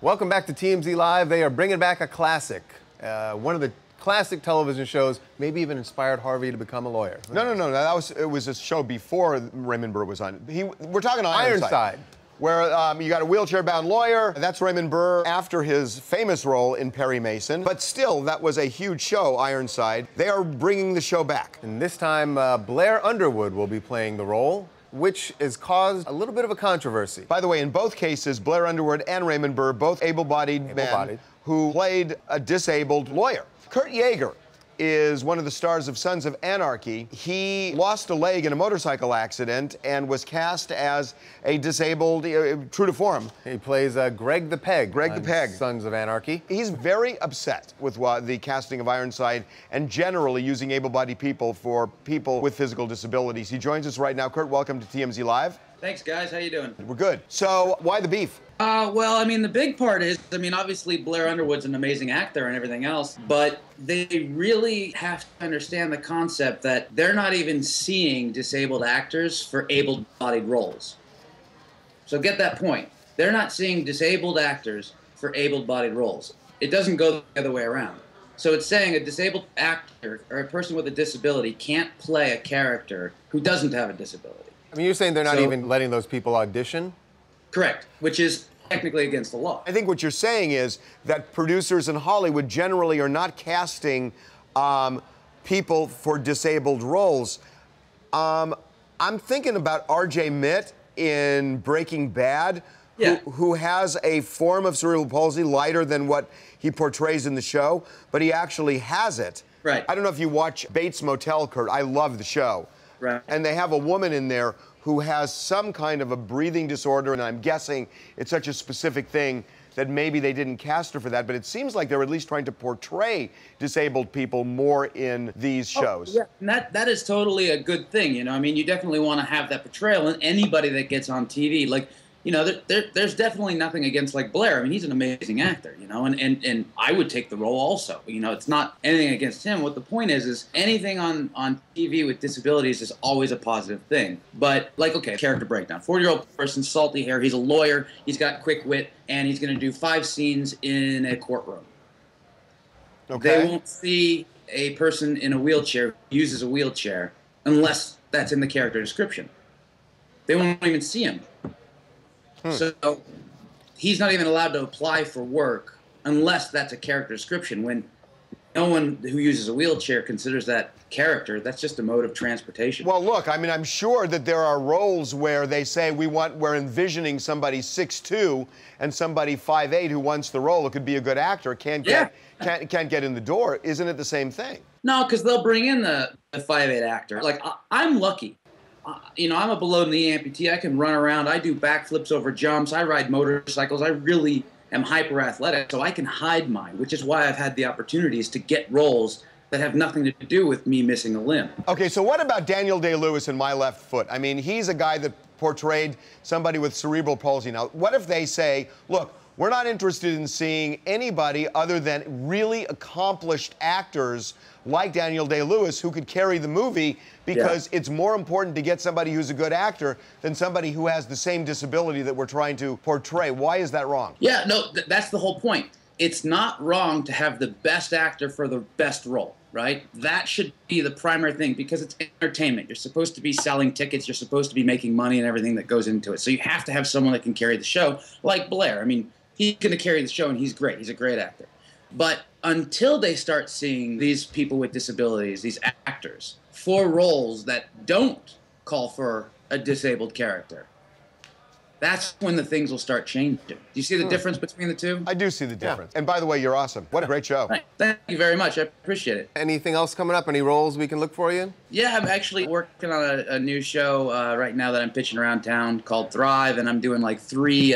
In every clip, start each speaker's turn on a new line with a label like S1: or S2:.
S1: Welcome back to TMZ Live. They are bringing back a classic, one of the classic television shows, maybe even inspired Harvey to become a lawyer.
S2: No. It was a show before Raymond Burr was on. We're talking
S1: Ironside.
S2: Where you got a wheelchair-bound lawyer. That's Raymond Burr after his famous role in Perry Mason. But still, that was a huge show, Ironside. They are bringing the show back.
S1: And this time, Blair Underwood will be playing the role, which has caused a little bit of a controversy.
S2: By the way, in both cases, Blair Underwood and Raymond Burr, both able-bodied men who played a disabled lawyer. Kurt Yaeger is one of the stars of Sons of Anarchy. He lost a leg in a motorcycle accident and was cast as a disabled, true to form.
S1: He plays Greg the Peg.
S2: Greg the Peg.
S1: Sons of Anarchy.
S2: He's very upset with the casting of Ironside and generally using able-bodied people for people with physical disabilities. He joins us right now. Kurt, welcome to TMZ Live.
S3: Thanks, guys. How you doing?
S2: We're good. So, why the beef?
S3: Well, I mean, the big part is, obviously Blair Underwood's an amazing actor and everything else, but they really have to understand the concept that they're not even seeing disabled actors for able-bodied roles. So get that point. They're not seeing disabled actors for able-bodied roles. It doesn't go the other way around. So it's saying a disabled actor or a person with a disability can't play a character who doesn't have a disability.
S1: I mean, you're saying they're not even letting those people audition?
S3: Correct, which is technically against the law.
S2: I think what you're saying is that producers in Hollywood generally are not casting people for disabled roles. I'm thinking about R.J. Mitt in Breaking Bad, who has a form of cerebral palsy lighter than what he portrays in the show, but he actually has it.
S3: Right.
S2: I don't know if you watch Bates Motel, Kurt. I love the show.
S3: Right.
S2: And they have a woman in there who has some kind of a breathing disorder, and I'm guessing it's such a specific thing that maybe they didn't cast her for that, but it seems like they're at least trying to portray disabled people more in these shows.
S3: Yeah, and that is totally a good thing, you know. I mean, you definitely want to have that portrayal, and anybody that gets on TV, like, you know, there's definitely nothing against, like, Blair. I mean, he's an amazing actor, you know, and I would take the role also. You know, it's not anything against him. What the point is anything on TV with disabilities is always a positive thing. But, like, okay, character breakdown. 40-year-old person, salty hair, he's a lawyer, he's got quick wit, and he's going to do 5 scenes in a courtroom.
S2: Okay.
S3: They won't see a person in a wheelchair who uses a wheelchair unless that's in the character description. They won't even see him. So he's not even allowed to apply for work unless that's a character description. When no one who uses a wheelchair considers that character, that's just a mode of transportation.
S2: Well, look, I mean, I'm sure that there are roles where they say we're envisioning somebody 6'2" and somebody 5'8" who wants the role. It could be a good actor, can't get in the door. Isn't it the same thing? No,
S3: because they'll bring in the 5'8" actor. Like, I'm lucky. You know, I'm a below-the-knee amputee. I can run around. I do backflips over jumps. I ride motorcycles. I really am hyper-athletic, so I can hide mine, which is why I've had the opportunities to get roles that have nothing to do with me missing a limb.
S2: Okay, so what about Daniel Day-Lewis in My Left Foot? I mean, he's a guy that portrayed somebody with cerebral palsy. Now, what if they say, look, we're not interested in seeing anybody other than really accomplished actors like Daniel Day-Lewis who could carry the movie because it's more important to get somebody who's a good actor than somebody who has the same disability that we're trying to portray. Why is that wrong?
S3: Yeah, no, that's the whole point. It's not wrong to have the best actor for the best role, right? That should be the primary thing because it's entertainment. You're supposed to be selling tickets. You're supposed to be making money and everything that goes into it. So you have to have someone that can carry the show, like Blair. I mean, he's going to carry the show, and he's great. He's a great actor. But until they start seeing these people with disabilities, these actors, for roles that don't call for a disabled character, that's when the things will start changing. Do you see the difference between the two?
S2: I do see the difference. And by the way, you're awesome. What a great show.
S3: Thank you very much. I appreciate it.
S1: Anything else coming up? Any roles we can look for you in?
S3: Yeah, I'm actually working on a new show right now that I'm pitching around town called Thrive, and I'm doing like 3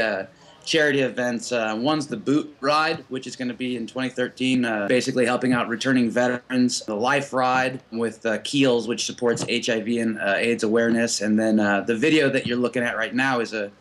S3: charity events. One's the Boot Ride, which is going to be in 2013, basically helping out returning veterans. The Life Ride with Keels, which supports HIV and AIDS awareness. And then the video that you're looking at right now is a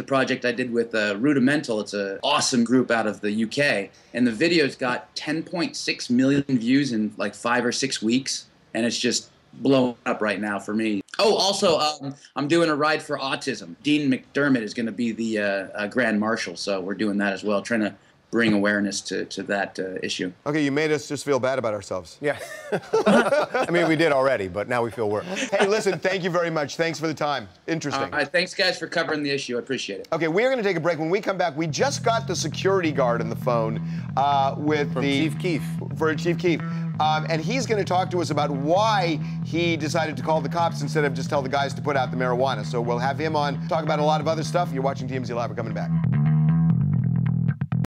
S3: project I did with Rudimental. It's an awesome group out of the UK. And the video's got 10.6 million views in like 5 or 6 weeks. And it's just blowing up right now for me. Oh, also, I'm doing a ride for autism. Dean McDermott is going to be the Grand Marshal, so we're doing that as well, trying to bring awareness to that issue.
S2: Okay, you made us just feel bad about ourselves.
S1: Yeah. I mean, we did already, but now we feel worse.
S2: Hey, listen, thank you very much. Thanks for the time. Interesting.
S3: Thanks, guys, for covering the issue. I appreciate it.
S2: Okay, we're going to take a break. When we come back, we just got the security guard on the phone
S1: From Chief Keef.
S2: For Chief Keef. And he's going to talk to us about why he decided to call the cops instead of just tell the guys to put out the marijuana. So we'll have him on, talk about a lot of other stuff. You're watching TMZ Live. We're coming back.